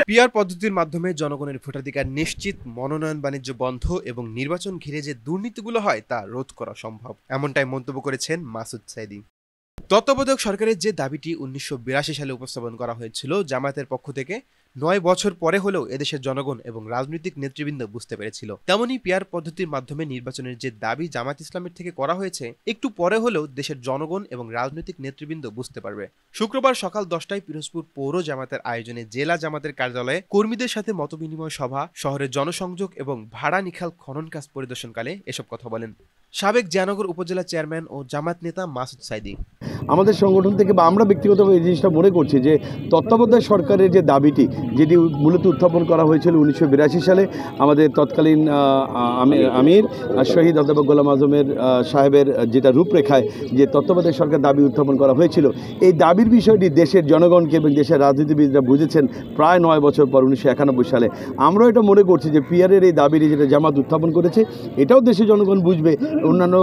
PR পদ্ধতির মাধ্যমে জনগণের ভোটাধিকার নিশ্চিত, মনোনয়ন বাণিজ্য বন্ধ এবং নির্বাচন ঘিরে যে দুর্নীতিগুলো হয় তা রোধ করা সম্ভব, এমনটাই মন্তব্য করেছেন মাসুদ সাঈদী। তত্ত্বাবধায়ক সরকারের যে দাবিটি 1982 সালে উপস্থাপন করা হয়েছিল জামায়াতের পক্ষ থেকে, 9 বছর পরে হলেও এদেশের জনগণ এবং রাজনৈতিক নেতৃবৃন্দ বুঝতে পেরেছিল। তেমনি পিআর পদ্ধতির মাধ্যমে নির্বাচনের যে দাবি জামায়াত ইসলামের থেকে করা হয়েছে, একটু পরে হলেও দেশের জনগণ এবং রাজনৈতিক নেতৃবৃন্দ বুঝতে পারবে। শুক্রবার সকাল 10টায় পিরোজপুর পৌর জামাতের আয়োজনে জেলা জামাতের কার্যালয়ে কর্মীদের সাথে মতবিনিময় সভা, শহরের জনসংযোগ এবং ভাড়া নিখাল খনন কাজ পরিদর্শনকালে এসব কথা বলেন সাবেক জয়নগর উপজেলা চেয়ারম্যান ও জামায়াত নেতা মাসুদ সাঈদী। আমাদের সংগঠন থেকে বা আমরা ব্যক্তিগতভাবে এই জিনিসটা মনে করছি যে তত্ত্বাবধায়ক সরকারের যে দাবিটি, যেটি মূলত উত্থাপন করা হয়েছিল 1982 সালে আমাদের তৎকালীন আমির শহীদ অধ্যাপক গোলাম আজমের সাহেবের যেটা রূপরেখায় যে তত্ত্বাবধায়ক সরকার দাবি উত্থাপন করা হয়েছিল, এই দাবির বিষয়টি দেশের জনগণকে এবং দেশের রাজনীতিবিদরা বুঝেছেন প্রায় 9 বছর পর 1991 সালে। আমরাও এটা মনে করছি যে পিআরের এই দাবিটি যেটা জামাত উত্থাপন করেছে, এটাও দেশের জনগণ বুঝবে, অন্যান্য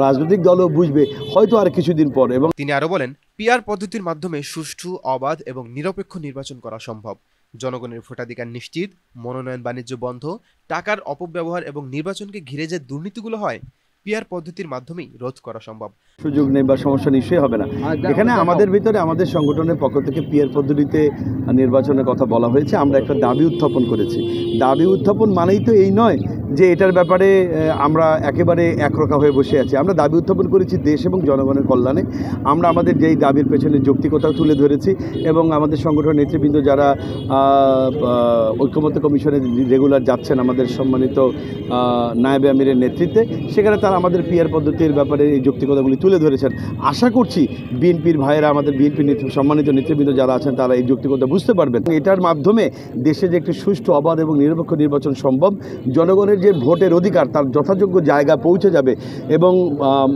রাজনৈতিক দলও বুঝবে হয়তো আর কিছুদিন পর। এবং তিনি আরো বলেন, পিআর পদ্ধতির মাধ্যমে সুষ্ঠু, অবাধ এবং নিরপেক্ষ নির্বাচন করা সম্ভব। জনগণের ভোটাধিকার নিশ্চিত, মনোনয়ন বাণিজ্য বন্ধ, টাকার অপব্যবহার এবং নির্বাচনকে ঘিরে যে দুর্নীতিগুলো হয় পিআর পদ্ধতির মাধ্যমেই রোধ করা সম্ভব। সুযোগ নেই বা সমস্যা নিশ্চয়ই হবে না। এখানে আমাদের ভিতরে আমাদের সংগঠনের পক্ষ থেকে পিআর পদ্ধতিতে নির্বাচনের কথা বলা হয়েছে। আমরা একটা দাবি উত্থাপন করেছি। দাবি উত্থাপন মানেই তো এই নয় যে এটার ব্যাপারে আমরা একেবারে একরোখা হয়ে বসে আছি। আমরা দাবি উত্থাপন করেছি দেশ এবং জনগণের কল্যাণে। আমরা আমাদের যেই দাবির পেছনে যৌক্তিকতাও তুলে ধরেছি এবং আমাদের সংগঠনের নেতৃবৃন্দ যারা ঐক্যমত্য কমিশনে রেগুলার যাচ্ছেন আমাদের সম্মানিত নায়েবে আমিরের নেতৃত্বে, সেখানে তারা আমাদের পিআর পদ্ধতির ব্যাপারে এই যৌক্তিকতাগুলি তুলে ধরেছেন। আশা করছি বিএনপির ভাইয়েরা, আমাদের বিএনপির সম্মানিত নেতৃবৃন্দ যারা আছেন তারা এই যৌক্তিকতা বুঝতে পারবেন। এটার মাধ্যমে দেশে যে একটি সুষ্ঠু, অবাধ এবং নিরপেক্ষ নির্বাচন সম্ভব, জনগণের যে ভোটের অধিকার তার যথাযোগ্য জায়গা পৌঁছে যাবে এবং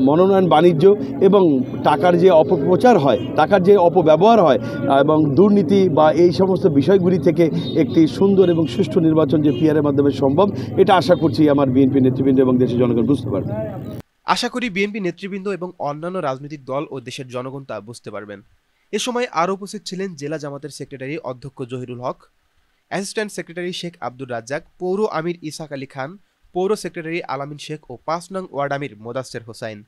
মনোনয়ন বাণিজ্য এবং টাকার যে অপপ্রচার হয়, টাকার যে অপব্যবহার হয় এবং দুর্নীতি বা এই সমস্ত বিষয়গুলি থেকে একটি সুন্দর এবং সুষ্ঠু নির্বাচন যে পিআরের মাধ্যমে সম্ভব, এটা আশা করছি আমার বিএনপি নেতৃবৃন্দ এবং দেশের জনগণ বুঝতে পারবে। আশা করি বিএনপি নেতৃবৃন্দ এবং অন্যান্য রাজনৈতিক দল ও দেশের জনগণ তা বুঝতে পারবেন। এ সময় আরও উপস্থিত ছিলেন জেলা জামাতের সেক্রেটারি অধ্যক্ষ জহিরুল হক, অ্যাসিস্ট্যান্ট সেক্রেটারি শেখ আব্দুর রাজ্জাক, পৌর আমির ইসাক আলী খান, পৌর সেক্রেটারি আলামিন শেখ ও 5 নং ওয়ার্ড আমির মোদাস্সের হোসাইন।